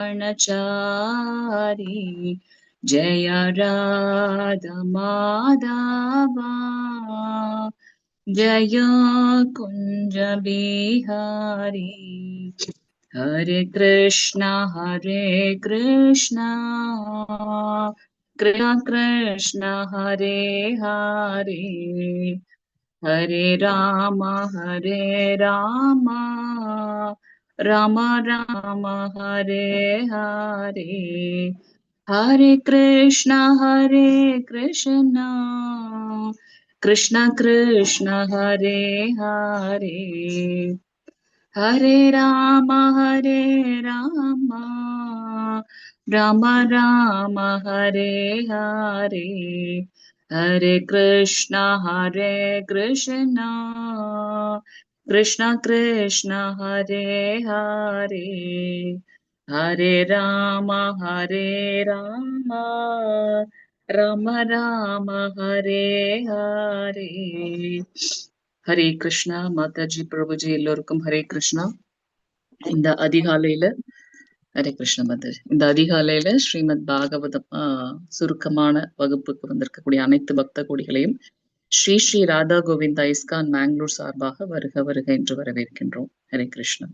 कर्णचारी जय राधा माधवा जय कुंज बिहारी हरे कृष्णा कृष्ण कृष्ण हरे हरे हरे राम राम राम हरे हरे हरे कृष्ण कृष्ण कृष्ण हरे हरे हरे राम राम राम हरे हरे हरे कृष्ण कृष्ण कृष्ण हरे हरे हरे राम राम राम हरे हरे ஹரே கிருஷ்ணா. மாதாஜி பிரபுஜி எல்லோருக்கும் ஹரே கிருஷ்ணா. இந்த அதிகாலையில ஹரே கிருஷ்ண மாதாஜி, இந்த அதிகாலையில ஸ்ரீமத் பாகவதம் சுருக்கமான வகுப்புக்கு வந்திருக்கக்கூடிய அனைத்து பக்த கோடிகளையும் ஸ்ரீ ஸ்ரீ ராதா கோவிந்தா இஸ்கான் மேங்களூர் சார்பாக வருக வருக என்று வரவேற்கின்றோம். ஹரே கிருஷ்ணா.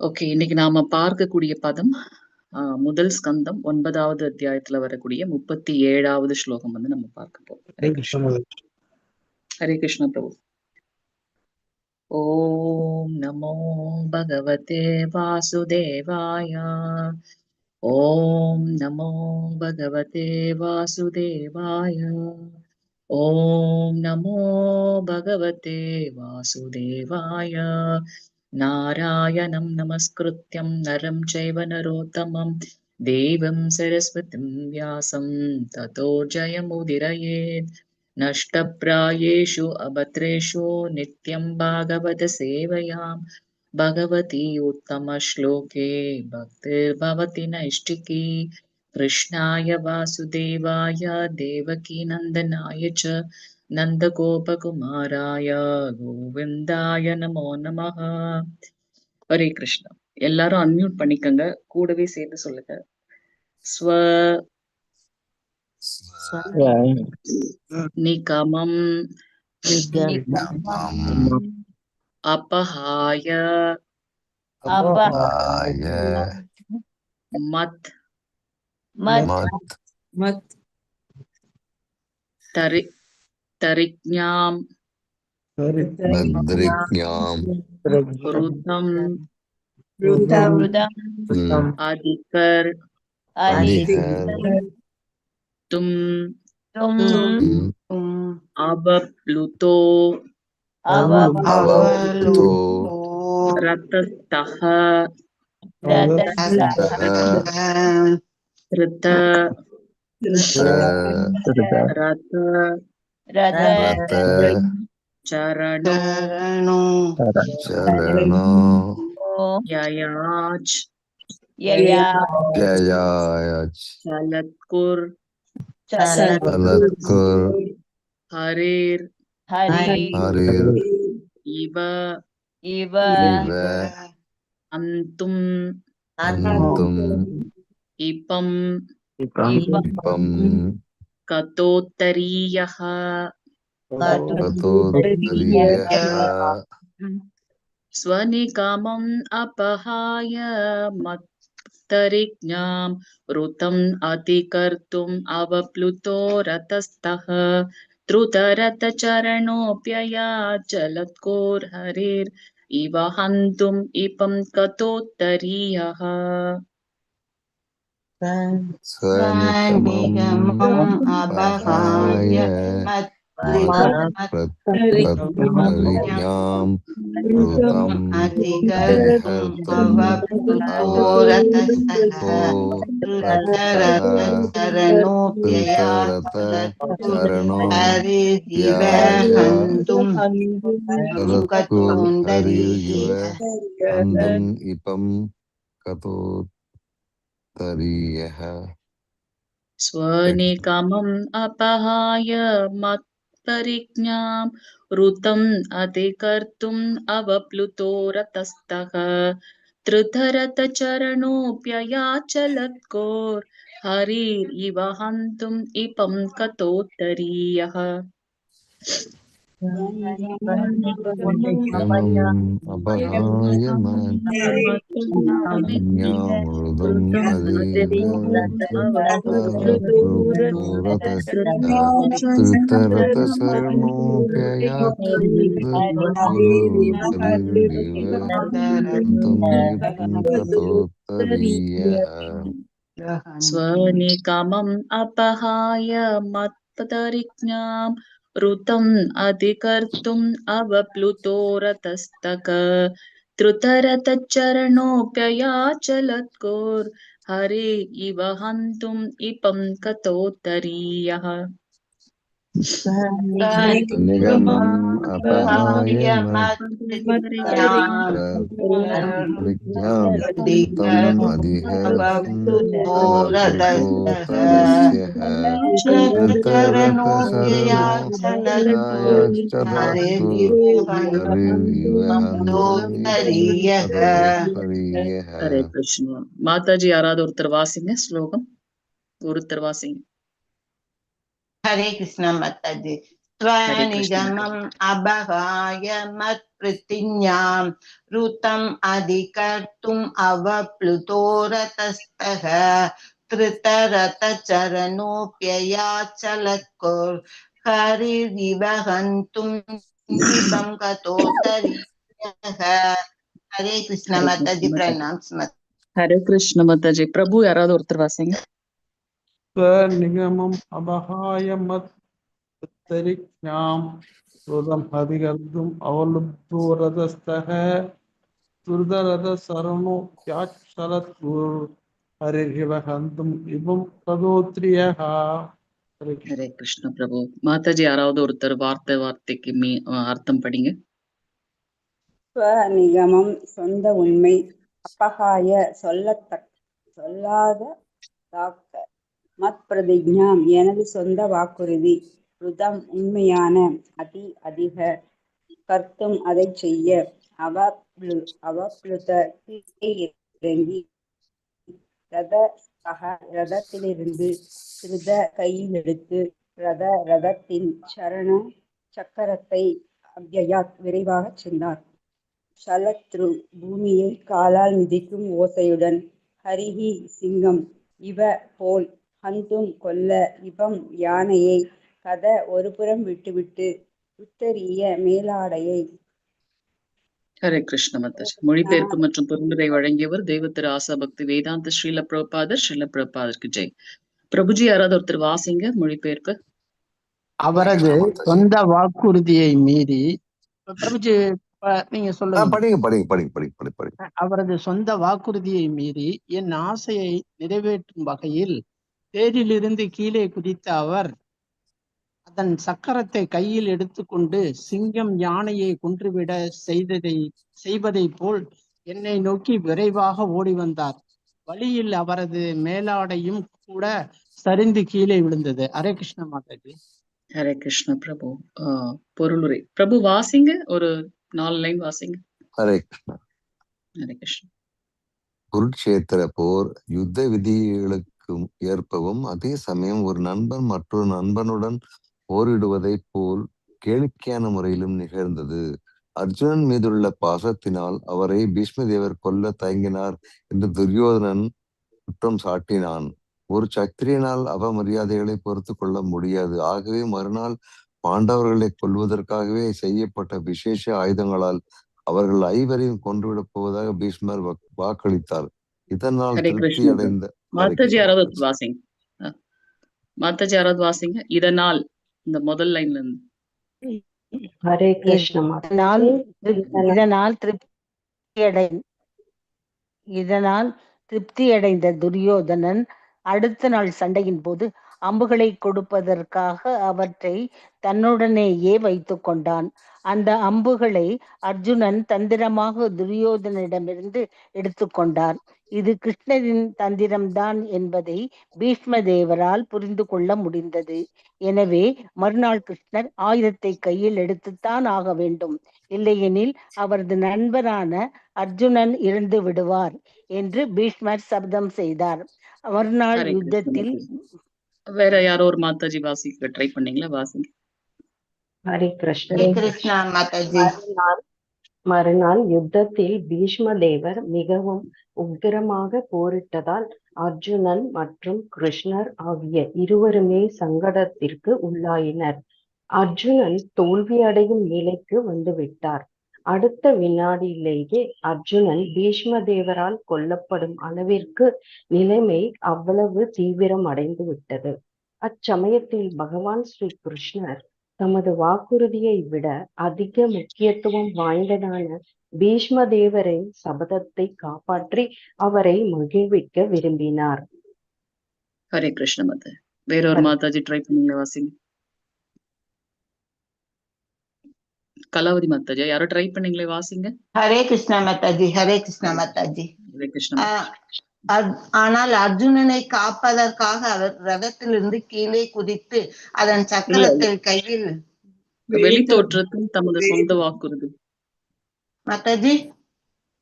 ஓகே, இன்னைக்கு நாம பார்க்கக்கூடிய பதம் முதல் ஸ்கந்தம் 9வது அத்தியாயத்துல வரக்கூடிய 37வது ஸ்லோகம் வந்து நம்ம பார்க்க போறோம். ஹரே கிருஷ்ணா. ஹரே கிருஷ்ணா பிரபு. ॐ नमो भगवते वासुदेवाय। ॐ नमो भगवते वासुदेवाय। ॐ नमो भगवते वासुदेवाय। नारायणं नमस्कृत्यं नरं चैव नरोत्तमं देवीं सरस्वतीं व्यासं ततो जयमुदीरयेत्। नष्टप्रायेषु अभद्रेषु नित्यं भागवत सेवयां भगवती उत्तमश्लोके भक्तिर्भवति नैष्टिकी। कृष्णाय वासुदेवाय देवकी नन्दनाय च नन्दगोपकुमाराय गोविन्दाय नमो नमः. ஹரே கிருஷ்ணா. எல்லாரும் அன்மியூட் பண்ணிக்கங்க, கூடவே சேர்த்து சொல்லுங்க. ஸ்வ நிகமம் अपहाय मत तरिज्ञां ऋतं अधिकर तुम अवप्लुतो रतस्तः ऋत रथ चरणो ययाच चलत्कुर हरेर इव अंतुम इपम कतोत्तरीयः स्वनिकामम् अपहाय मत्तरिज्ञां ऋतम् अतिकर्तुम् अवप्लुतो रतस्तः द्रुतरथचरणोऽप्ययाचलत्कोर्हरेर् इव हन्तुम् इपं कतोत्तरीयः। स्वनिकमम् अपहाय मत्तरिज्ञां ऋतम् अतिकर्तुम् अवप्लुतो रतस्तः द्रुतरथचरणोऽप्ययाचलत्कोर्हरेरिव हन्तुम् इपं कतोत्तरीयः। स्वनिकामम् अपहाय त्रिधरत चरणोऽप्ययाचलत्कोर् हरिरिव हन्तुम् इपं कतोत्तरीयः यमम् अपहाय मृदम् अधिगर्भवपुरतस्य त्रितरतशरणोऽप्ययाचलद्गुरुरिव हन्तुम् कतोत्तरीयः स्वनिकमम् अपहाय मत्परिज्ञाम् ऋतम् अधिकर्तुम् अवप्लुतो रतस्तक त्रुतरतचरणोऽप्ययाचलत्कोर् हरे इव हन्तुम् इपं कतोत्तरीयः निगमम् अपहाय मत्परिज्ञाम् ऋतम् अधिहर्तुम् अवप्लुतोत्तरस्य त्रितरतशरणोऽप्ययाचलत्कुर् हरिरिव हन्तुम् कतोत्तरीयः हरे कृष्ण माताजी யாராவது ஒருத்தர் வாசிங்க ஸ்லோகம் ஒருத்தர் வாசிங்க हरे कृष्ण माताजी स्वनिगमम् अबहाय मत्प्रतिज्ञाम् ऋतम् अधिकर्तुम् अवप्लुतो रतस्तः त्रितरतचरणोऽप्ययाचलत्कुर् हरिरिव हन्तुम् इपं कतोत्तरीयः हरे कृष्ण माताजी प्रणाम हरे कृष्ण माताजी प्रभु யாராவது ஒருத்தர் வாசிங்க स्वनिगमम् अबहाय मत्परिज्ञाम् ऋतम् अधिकर्तुम् अवलुब्धो रतस्तः त्रितरतशरणोऽप्ययाचलत्कुर् हरिरिव हन्तुम् इपं कतोत्तरीयः हरे कृष्ण प्रभु माताजी யாராவது ஒருத்தர் வார்த்தைக்கு அர்த்தம் படிங்க ஸ்வநிகமம் சொந்த உண்மை அப்பகாய சொல்லாத தாக்க மத்பிரதிஜ்ஞாம் எனது சொந்த வாக்குறுதி ருதம் உண்மையான அதிக கர்த்தும் அதை செய்ய அவப்ளுத இறங்கி ரதத்திலிருந்து திருத கையில் எடுத்து ரதத்தின் சரண சக்கரத்தை அவ்யயாத் விரைவாக சென்றார் ஷலத்ரு பூமியை காலால் மிதிக்கும் ஓசையுடன் ஹரிஹி சிங்கம் இவ போல் ஹந்தும் கொல்ல இவம் யானையை கத ஒருபுறம் விட்டுவிட்டு உத்தரிய மேலாடையை ஹரே கிருஷ்ண மாதாஜி மொழிபெயர்ப்பு மற்றும் பொருளுரை வழங்கியவர் தெய்வ திரு ஆசா பக்தி வேதாந்த ஸ்ரீல பிரபாதருக்கு ஜெய் பிரபுஜி யாராவது ஒருத்தர் வாசிங்க மொழிபெயர்ப்பு அவரது சொந்த வாக்குறுதியை மீறி பிரபுஜி நீங்க சொல்லுங்க. அவரது சொந்த வாக்குறுதியை மீறி என் ஆசையை நிறைவேற்றும் வகையில் தேரிலிருந்து கீழே குதித்த அவர் அதன் சக்கரத்தை கையில் எடுத்துக்கொண்டு சிங்கம் யானையை கொன்றுவிட செய்வதை போல் என்னை நோக்கி விரைவாக ஓடி வந்தார். வழியில் அவரது மேலாடையும் கூட சரிந்து கீழே விழுந்தது. ஹரே கிருஷ்ண மாதாஜி. ஹரே கிருஷ்ண பிரபு பொருளுரை பிரபு வாசிங்க ஒரு 4 லைன் வாசிங்க. ஹரே கிருஷ்ண. ஹரே கிருஷ்ண. குருட்சேத்திர போர் யுத்த விதிகளுக்கு ஏற்பவும் அதே சமயம் ஒரு நண்பன் மற்றொரு நண்பனுடன் போரிடுவதை போல் கேளிக்கையான முறையிலும் நிகழ்ந்தது. அர்ஜுனன் மீதுள்ள பாசத்தினால் அவரை பீஷ்மதேவர் கொல்ல தயங்கினார் என்று துரியோதனன் குற்றம் சாட்டினான். ஒரு சத்திரியனால் அவமரியாதைகளை பொறுத்து கொள்ள முடியாது. ஆகவே மறுநாள் பாண்டவர்களை கொல்வதற்காகவே செய்யப்பட்ட விசேஷ ஆயுதங்களால் அவர்கள் ஐவரையும் கொன்றுவிடப் போவதாக பீஷ்மர் வாக்களித்தார். இதனால் திருப்தி அடைந்த மாதாஜி யாராவது வாசிங்க. மாதாஜி யாராவது வாசிங்க. இதனால் இந்த முதல் லைன்ல இருந்து. ஹரே கிருஷ்ண. இதனால் திருப்தி அடைந்த துரியோதனன் அடுத்த நாள் சண்டையின் போது அம்புகளை கொடுப்பதற்காக அவற்றை தன்னுடனேயே வைத்து கொண்டான். அந்த அம்புகளை அர்ஜுனன் தந்திரமாக துரியோதனிடமிருந்து எடுத்துக்கொண்டான். இது கிருஷ்ணரின் தந்திரம்தான் என்பதை பீஷ்ம தேவரால் புரிந்து கொள்ள முடிந்தது. எனவே மறுநாள் கிருஷ்ணர் ஆயுதத்தை கையில் எடுத்துத்தான் ஆக வேண்டும், இல்லையெனில் அவரது நண்பரான அர்ஜுனன் இறந்து விடுவார் என்று பீஷ்மர் சபதம் செய்தார். மறுநாள் யுத்தத்தில் வேற யாரோ ஒரு மாதாஜி வாசிக்க ட்ரை பண்ணீங்களா? வாசிங்க. ஹரே கிருஷ்ணா மாதாஜி. மறுநாள் யுத்தத்தில் பீஷ்ம தேவர் மிகவும் உக்கிரமாக போரிட்டதால் அர்ஜுனன் மற்றும் கிருஷ்ணர் ஆகிய இருவருமே சங்கடத்திற்கு உள்ளாயினர். அர்ஜுனன் தோல்வியடையும் நிலைக்கு வந்துவிட்டார். அடுத்த வினாடியிலேயே அர்ஜுனன் பீஷ்ம தேவரால் கொல்லப்படும் அளவிற்கு நிலைமை அவ்வளவு தீவிரம் அடைந்து விட்டது. அச்சமயத்தில் பகவான் ஸ்ரீ கிருஷ்ணர் தமது வாக்குறுதியை விட அதிக முக்கியத்துவம் வாய்ந்ததான பீஷ்ம தேவரின் சபதத்தை காப்பாற்றி அவரை மகிழ்விக்க விரும்பினார். ஹரே கிருஷ்ண மாதா. வேறொரு மாதாஜி ட்ரை பண்ணீங்க, வாசிங்க. கலாவதி மாதாஜி யாரோ ட்ரை பண்ணீங்களே, வாசிங்க. ஹரே கிருஷ்ணா மாதாஜி. ஹரே கிருஷ்ணா மாதாஜி. ஹரே கிருஷ்ணா. ஆனால் அர்ஜுனனை காப்பதற்காக அவர் ரதத்திலிருந்து கீழே குதித்து அதன் சக்கரத்தை கையில் வெளித்தோற்றத்தில் தமது சொந்த வாக்குறுதி. மாதாஜி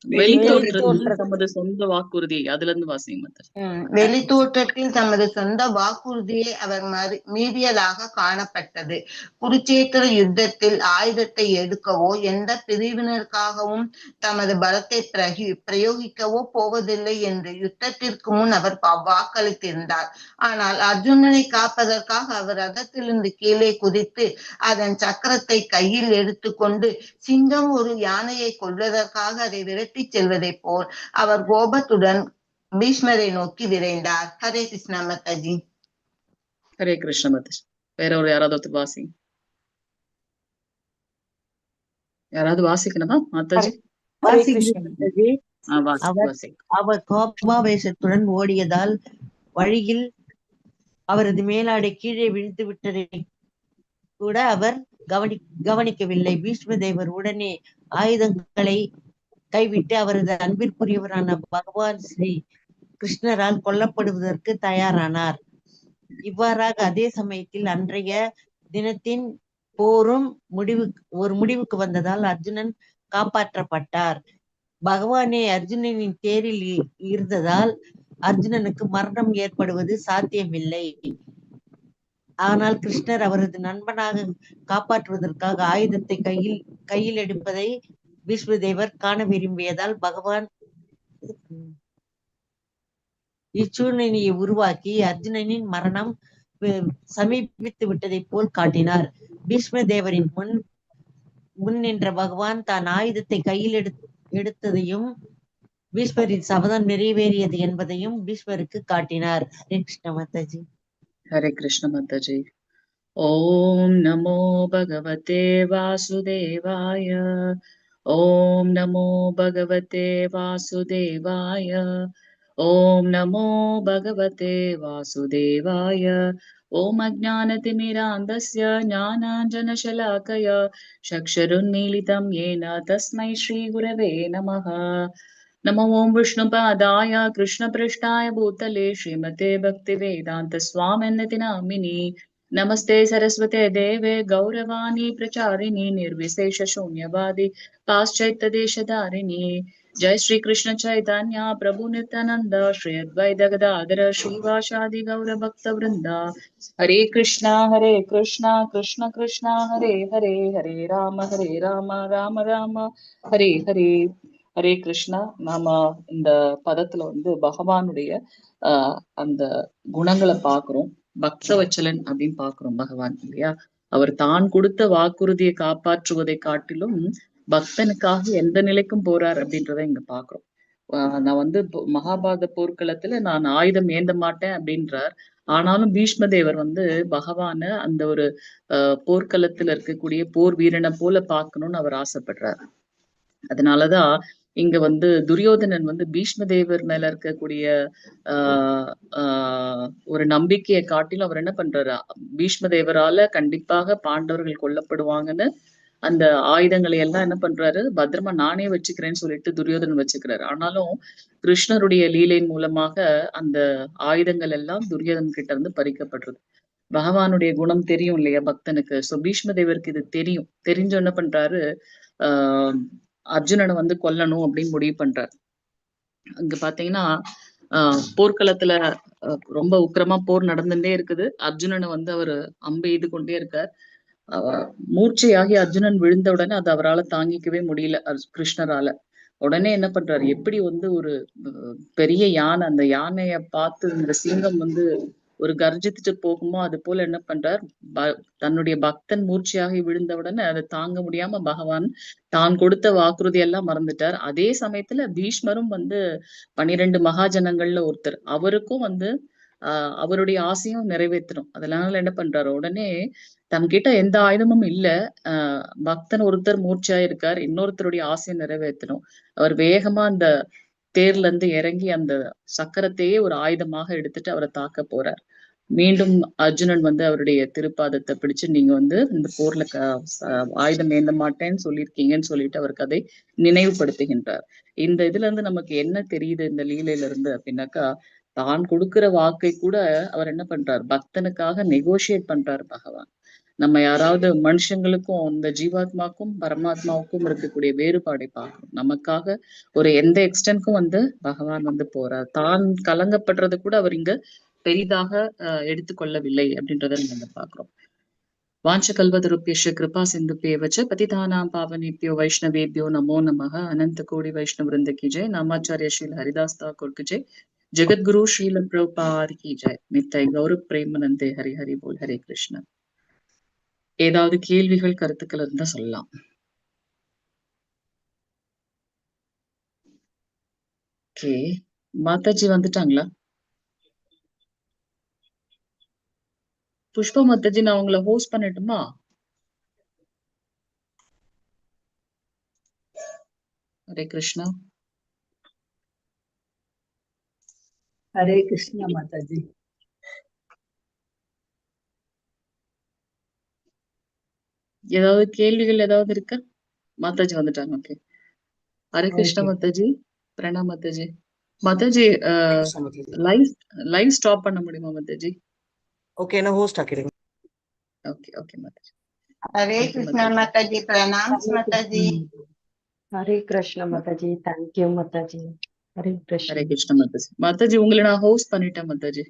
வெளித்தோற்றத்தில் தமது சொந்த வாக்குறுதி, அதுல இருந்து வாசிங்க. வெளித்தோற்றத்தில் தமது சொந்த வாக்குறுதியை அவர் மீறியதாக காணப்பட்டது. குருச்சேத்திர யுத்தத்தில் ஆயுதத்தை எடுக்கவோ எந்த பிரிவினருக்காகவும் தமது பலத்தை பிரயோகிக்கவோ போவதில்லை என்று யுத்தத்திற்கு முன் அவர் வாக்களித்திருந்தார். ஆனால் அர்ஜுனனை காப்பதற்காக அவர் ரதத்திலிருந்து கீழே குதித்து அதன் சக்கரத்தை கையில் எடுத்துக்கொண்டு சிங்கம் ஒரு யானையை கொல்வதற்காக அதை விரட்டி செல்வதை போல் அவர் கோபத்துடன் பீஷ்மரை நோக்கி விரைந்தார். ஹரே கிருஷ்ணா மாதாஜி. ஹரே கிருஷ்ண மாதாஜி. வேற ஒரு யாராவது வாசிங்க. யாராவது வாசிக்கணுமா மாதாஜி? அவர் கோபாவேசத்துடன் ஓடியதால் வழியில் அவரது மேலாடை கீழே விழுந்து விட்டதை கூட அவர் கவனிக்கவில்லை. பீஷ்ம தேவர் உடனே ஆயுதங்களை கைவிட்டு அவரது அன்பிற்குரியவரான பகவான் ஸ்ரீ கிருஷ்ணரால் கொல்லப்படுவதற்கு தயாரானார். இவ்வாறாக அதே சமயத்தில் அன்றைய தினத்தின் போரும் முடிவுக்கு வந்ததால் அர்ஜுனன் காப்பாற்றப்பட்டார். பகவானே அர்ஜுனனின் தேரில் இருந்ததால் அர்ஜுனனுக்கு மரணம் ஏற்படுவது சாத்தியமில்லை. ஆனால் கிருஷ்ணர் அவரது நண்பனாக காப்பாற்றுவதற்காக ஆயுதத்தை கையில் எடுப்பதை பீஷ்மதேவர் காண விரும்பியதால் பகவான் இச்சூழ்நிலையை உருவாக்கி அர்ஜுனனின் மரணம் சமீபித்து விட்டதை போல் காட்டினார். பீஷ்ம தேவரின் முன் நின்ற பகவான் தான் ஆயுதத்தை கையில் எடுத்ததையும் பீஷ்மரின் சபதம் நிறைவேறியது என்பதையும் பீஷ்மருக்கு காட்டினார். ஹரே கிருஷ்ண மாதாஜி. ஹரே கிருஷ்ண மாதாஜி. ஓம் நமோ பகவதே வாசுதேவாய. ஓம் நமோ பகவதே வாசுதேவாய. ஓம் நமோ பகவதே வாசுதேவாய. ஓம் அஜ்ஞானதிமிராந்தஸ்ய ஞானாஞ்சனசலாக்கயா சக்ஷருன்மீலிதம் येन तस्मै श्रीगुरवे नमः. नमो ओं विष्णुपादाय कृष्णपृष्ठाय भूतले श्रीमते भक्तिवेदान्त स्वामिन्निति नामिनि. नमस्ते सरस्वते देवे गौरवाणी प्रचारिणी निर्विशेष शून्यवादी पाश्चात्य देशधारिणी. जय श्री कृष्ण चैतन्य प्रभु नित्यानंद श्री अद्वैत गदाधर श्रीवासादि गौर भक्त वृंदा. हरे कृष्णा कृष्ण कृष्ण हरे हरे, हरे राम राम राम हरे हरे. ஹரே கிருஷ்ணா. நாம இந்த பதத்துல பகவானுடைய அந்த குணங்களை பாக்குறோம். பக்தவச்சலன் அப்படின்னு பாக்குறோம் பகவான், இல்லையா? அவர் தான் கொடுத்த வாக்குறுதியை காப்பாற்றுவதை காட்டிலும் பக்தனுக்காக எந்த நிலைக்கும் போறார் அப்படின்றத இங்க பாக்குறோம். நான் மகாபாரத போர்க்களத்துல நான் ஆயுதம் ஏந்த மாட்டேன் அப்படின்றார். ஆனாலும் பீஷ்மதேவர் பகவான அந்த ஒரு போர்க்களத்துல இருக்கக்கூடிய போர் வீரனை போல பார்க்கணும்னு அவர் ஆசைப்படுறார். அதனாலதான் இங்க வந்து துரியோதனன் வந்து பீஷ்ம தேவர் மேல இருக்கக்கூடிய ஒரு நம்பிக்கையை காட்டிலும் அவர் என்ன பண்றாரு, பீஷ்ம தேவரால கண்டிப்பாக பாண்டவர்கள் கொல்லப்படுவாங்கன்னு அந்த ஆயுதங்களை எல்லாம் என்ன பண்றாரு, பத்திரமா நானே வச்சுக்கிறேன்னு சொல்லிட்டு துரியோதனன் வச்சுக்கிறாரு. ஆனாலும் கிருஷ்ணருடைய லீலையின் மூலமாக அந்த ஆயுதங்கள் எல்லாம் துரியோதனன் கிட்ட இருந்து பறிக்கப்படுறது. பகவானுடைய குணம் தெரியும் இல்லையா பக்தனுக்கு. சோ பீஷ்ம தேவருக்கு இது தெரியும். தெரிஞ்சு என்ன பண்றாரு, அர்ஜுனனை வந்து கொல்லணும் அப்படின்னு முடிவு பண்றாரு. அங்க பாத்தீங்கன்னா போர்க்களத்துல ரொம்ப உக்கிரமா போர் நடந்துட்டே இருக்குது. அர்ஜுனனை வந்து அவரு அம்பு எய்து கொண்டே இருக்கார். மூர்ச்சையாகி அர்ஜுனன் விழுந்த உடனே அது அவரால் தாங்கிக்கவே முடியல கிருஷ்ணரால. உடனே என்ன பண்றாரு, எப்படி வந்து ஒரு பெரிய யானை, அந்த யானைய பார்த்து இந்த சிங்கம் வந்து ஒரு கர்ஜித்துட்டு போகுமோ அது போல என்ன பண்றார், தன்னுடைய பக்தன் மூர்ச்சையாகி விழுந்த உடனே அதை தாங்க முடியாம பகவான் தான் கொடுத்த வாக்குறுதி எல்லாம் மறந்துட்டார். அதே சமயத்துல பீஷ்மரும் வந்து 12 மகாஜனங்கள்ல ஒருத்தர். அவருக்கும் வந்து அவருடைய ஆசையும் நிறைவேற்றணும். அதனால என்ன பண்றாரு, உடனே தன்கிட்ட எந்த ஆயுதமும் இல்ல, பக்தன் ஒருத்தர் மூர்ச்சா இருக்கார், இன்னொருத்தருடைய ஆசையை நிறைவேற்றணும். அவர் வேகமா அந்த தேர்ல இருந்து இறங்கி அந்த சக்கரத்தையே ஒரு ஆயுதமாக எடுத்துட்டு அவரை தாக்க போறார். மீண்டும் அர்ஜுனன் வந்து அவருடைய திருப்பாதத்தை பிடிச்சு, நீங்க வந்து இந்த போர்ல ஆயுதம் ஏந்த மாட்டேன்னு சொல்லியிருக்கீங்கன்னு சொல்லிட்டு அவருக்கு அதை நினைவுபடுத்துகின்றார். இந்த இதுல இருந்து நமக்கு என்ன தெரியுது இந்த லீலையில இருந்து அப்படின்னாக்கா, தான் கொடுக்கிற வாக்கை கூட அவர் என்ன பண்றார், பக்தனுக்காக நெகோசியேட் பண்றாரு பகவான். நம்ம யாராவது மனுஷங்களுக்கும் இந்த ஜீவாத்மாக்கும் பரமாத்மாவுக்கும் இருக்கக்கூடிய வேறுபாடை பார்க்கணும். நமக்காக ஒரு எந்த எக்ஸ்டென்ட்க்கும் வந்து பகவான் வந்து போறார். தான் கலங்கப்படுறது கூட அவர் இங்க பெரிதாக எடுத்துக்கொள்ளவில்லை அப்படின்றத நம்ம பாக்குறோம். வாஞ்சகல்வதருப்யஸ்ய கிருபா சிந்துப்யேவச்ச பதிதானாம் பாவனேப்யோ வைஷ்ணவேப்யோ நமோ நமः. अनंत कोटि वैष्णव वृंद की जय. नामाचार्य श्रील हरिदास ठाकुर की जय. जगद्गुरु श्रील प्रभुपाद की जय. नित्य गौरव प्रेमानंदे हरि हरि बोल. हरे कृष्ण. ஏதாவது கேள்விகள் கருத்துக்கள் இருந்தா சொல்லலாம். ஓகே, மாதாஜி வந்துட்டாங்களா? புஷ்பா மாதாஜி, நான் உங்களை ஹோஸ்ட் பண்ணட்டுமா? ஹரே கிருஷ்ணா. ஹரே கிருஷ்ணா மாதாஜி. ஏதாவது கேள்விகள் ஏதாவது இருக்கா? மாதாஜி வந்துட்டாங்க. Okay, Hare Krishna Mataji. Pranam Mataji. Mataji live stop பண்ண முடியுமா மாதாஜி? ஓகே, நான் ஹோஸ்ட் ஆக்கிடுங்க. Okay okay Mataji. Hare Krishna Mataji. Pranam Mataji. Hare Krishna Mataji. Thank you Mataji. Hare Krishna. Hare Krishna Mataji. Mataji உங்களை நான் ஹோஸ்ட் பண்ணிட்டேன் மாதாஜி.